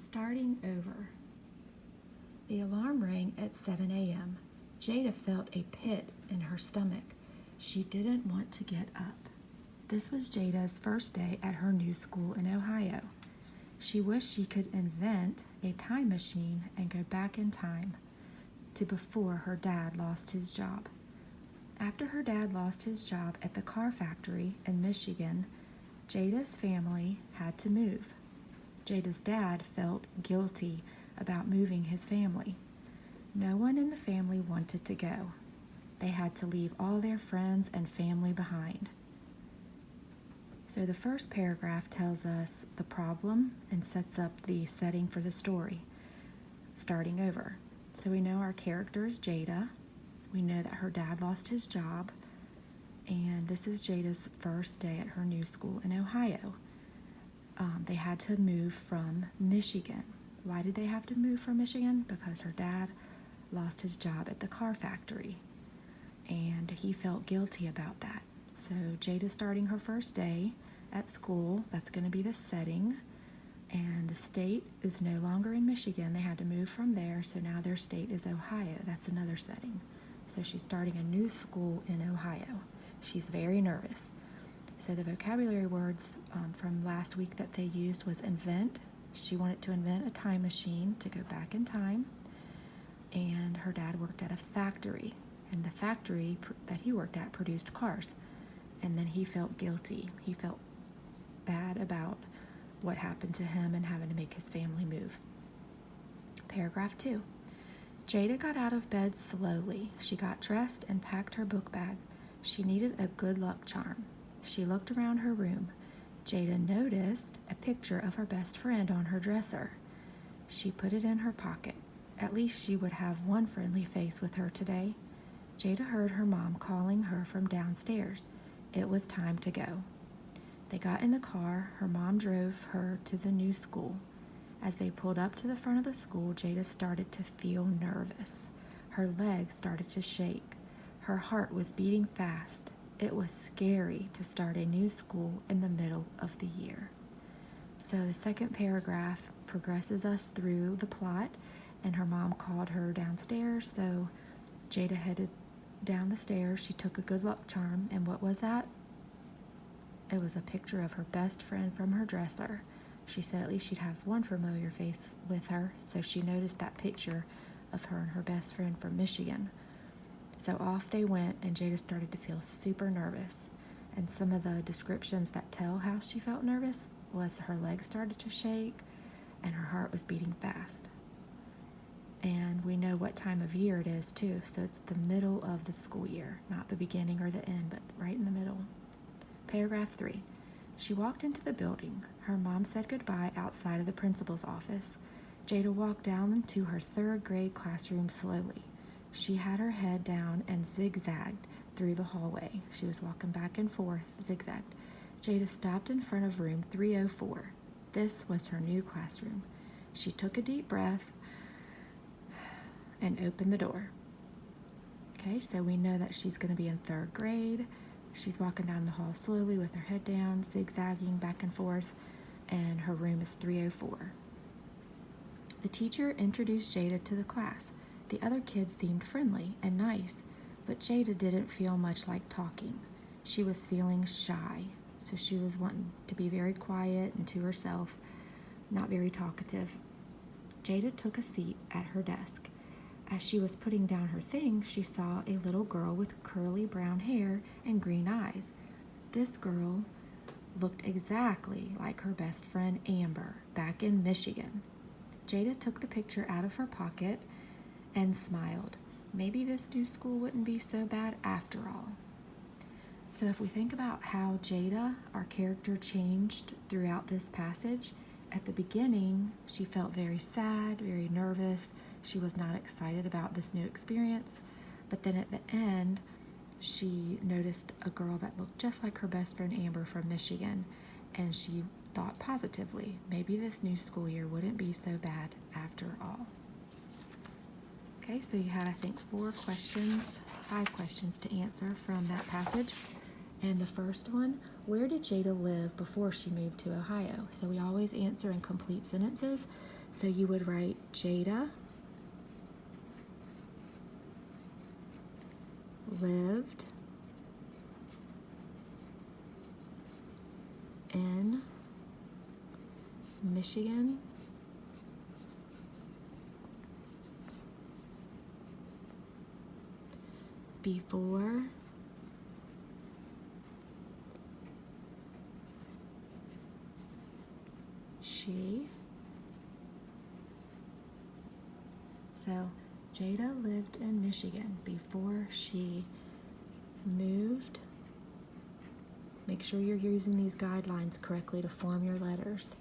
Starting over. The alarm rang at 7 a.m. Jada felt a pit in her stomach. She didn't want to get up. This was Jada's first day at her new school in Ohio. She wished she could invent a time machine and go back in time to before her dad lost his job. After her dad lost his job at the car factory in Michigan, Jada's family had to move. Jada's dad felt guilty about moving his family. No one in the family wanted to go. They had to leave all their friends and family behind. So the first paragraph tells us the problem and sets up the setting for the story. Starting over. So we know our character is Jada. We know that her dad lost his job. And this is Jada's first day at her new school in Ohio. They had to move from Michigan. Why did they have to move from Michigan? Because her dad lost his job at the car factory. And he felt guilty about that. So Jada's starting her first day at school. That's going to be the setting. And the state is no longer in Michigan. They had to move from there. So now their state is Ohio. That's another setting. So she's starting a new school in Ohio. She's very nervous. So the vocabulary words from last week that they used was invent. She wanted to invent a time machine to go back in time. And her dad worked at a factory. And the factory that he worked at produced cars. And then he felt guilty. He felt bad about what happened to him and having to make his family move. Paragraph 2. Jada got out of bed slowly. She got dressed and packed her book bag. She needed a good luck charm. She looked around her room. Jada noticed a picture of her best friend on her dresser. She put it in her pocket. At least she would have one friendly face with her today. Jada heard her mom calling her from downstairs. It was time to go. They got in the car. Her mom drove her to the new school. As they pulled up to the front of the school, Jada started to feel nervous. Her legs started to shake. Her heart was beating fast. It was scary to start a new school in the middle of the year. So the second paragraph progresses us through the plot, and her mom called her downstairs. So Jada headed down the stairs. She took a good luck charm, and what was that? It was a picture of her best friend from her dresser. She said at least she'd have one familiar face with her, so she noticed that picture of her and her best friend from Michigan. So off they went, and Jada started to feel super nervous. And some of the descriptions that tell how she felt nervous was her legs started to shake and her heart was beating fast. And we know what time of year it is too, so it's the middle of the school year, not the beginning or the end, but right in the middle. Paragraph 3. She walked into the building. Her mom said goodbye outside of the principal's office. Jada walked down to her third grade classroom slowly. She had her head down and zigzagged through the hallway. She was walking back and forth, zigzagged. Jada stopped in front of room 304. This was her new classroom. She took a deep breath and opened the door. Okay, so we know that she's going to be in third grade. She's walking down the hall slowly with her head down, zigzagging back and forth, and her room is 304. The teacher introduced Jada to the class. The other kids seemed friendly and nice, but Jada didn't feel much like talking. She was feeling shy, so she was wanting to be very quiet and to herself, not very talkative. Jada took a seat at her desk. As she was putting down her things, she saw a little girl with curly brown hair and green eyes. This girl looked exactly like her best friend Amber back in Michigan. Jada took the picture out of her pocket and smiled. Maybe this new school wouldn't be so bad after all. So if we think about how Jada, our character, changed throughout this passage, at the beginning, she felt very sad, very nervous. She was not excited about this new experience. But then at the end, she noticed a girl that looked just like her best friend Amber from Michigan, and she thought positively, maybe this new school year wouldn't be so bad after all. Okay, so you had, I think, 5 questions to answer from that passage. And the first one, where did Jada live before she moved to Ohio? So we always answer in complete sentences. So you would write Jada lived in Michigan before she. So Jada lived in Michigan before she moved. Make sure you're using these guidelines correctly to form your letters.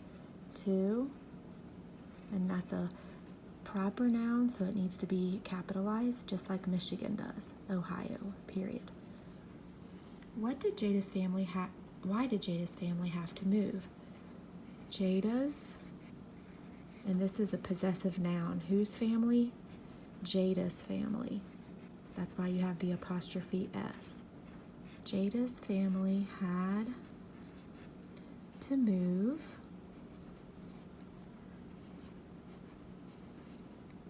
To, and that's a proper noun, so it needs to be capitalized just like Michigan does. Ohio, period. Why did Jada's family have to move? Jada's, and this is a possessive noun. Whose family? Jada's family. That's why you have the apostrophe S. Jada's family had to move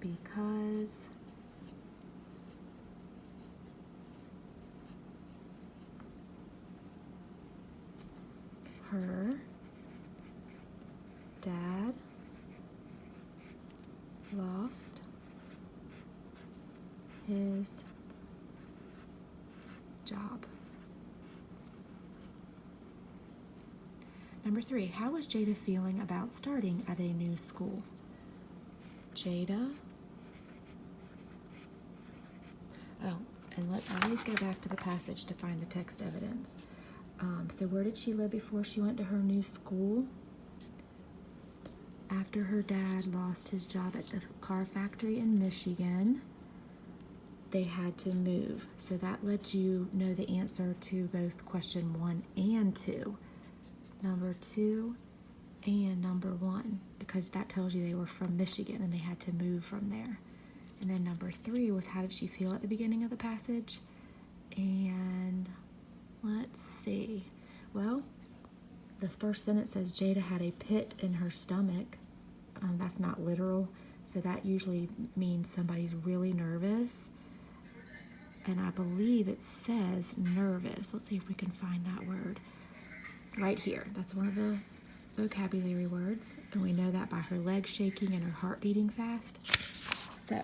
because her dad lost his job. Number 3, how was Jada feeling about starting at a new school? Jada. Oh, and let's always go back to the passage to find the text evidence. So where did she live before she went to her new school? After her dad lost his job at the car factory in Michigan, they had to move. So that lets you know the answer to both question 1 and 2. Number 2 and number 1, because that tells you they were from Michigan and they had to move from there. And then number 3 was how did she feel at the beginning of the passage? And let's see. Well, the first sentence says Jada had a pit in her stomach. That's not literal, so that usually means somebody's really nervous. And I believe it says nervous. Let's see if we can find that word. Right here. That's one of the vocabulary words, and we know that by her legs shaking and her heart beating fast. So,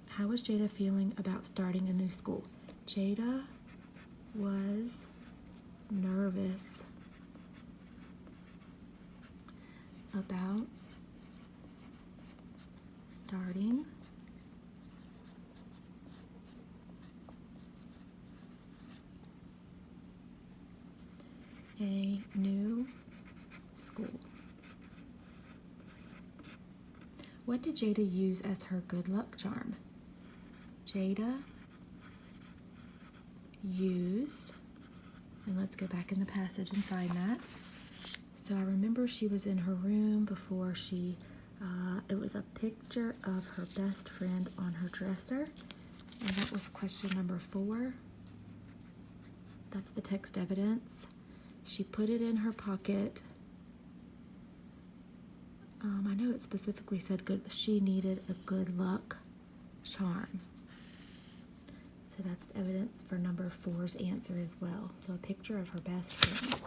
how was Jada feeling about starting a new school? Jada was nervous about starting a new school. What did Jada use as her good luck charm? Jada used, and let's go back in the passage and find that. So I remember she was in her room before it was a picture of her best friend on her dresser, and that was question number 4. That's the text evidence. She put it in her pocket. I know it specifically said she needed a good luck charm. So that's the evidence for number 4's answer as well. So a picture of her best friend.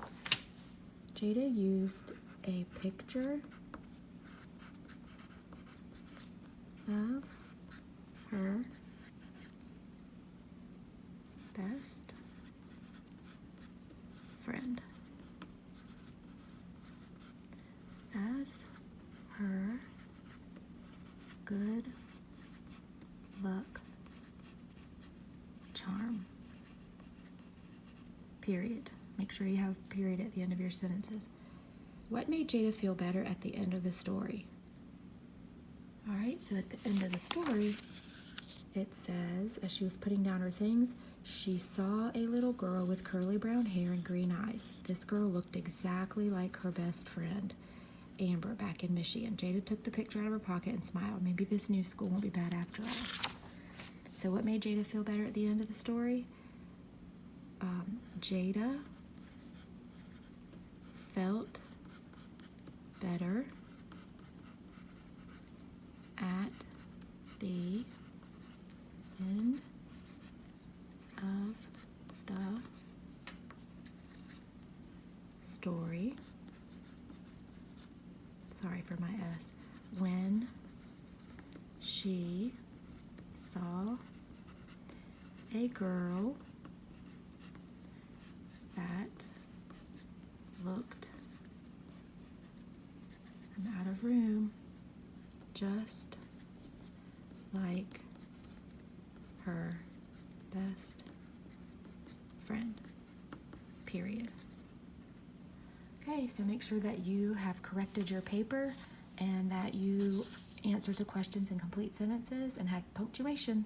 Jada used a picture of her best friend as her good luck charm. Period. Make sure you have a period at the end of your sentences. What made Jada feel better at the end of the story? All right, so at the end of the story, it says, as she was putting down her things, she saw a little girl with curly brown hair and green eyes. This girl looked exactly like her best friend, Amber, back in Michigan. Jada took the picture out of her pocket and smiled. Maybe this new school won't be bad after all. So what made Jada feel better at the end of the story? Jada felt better at the end of the story. Sorry for my S. When she saw a girl that looked, I'm out of room, just like her best friend, period. Okay, so make sure that you have corrected your paper and that you answered the questions in complete sentences and had punctuation.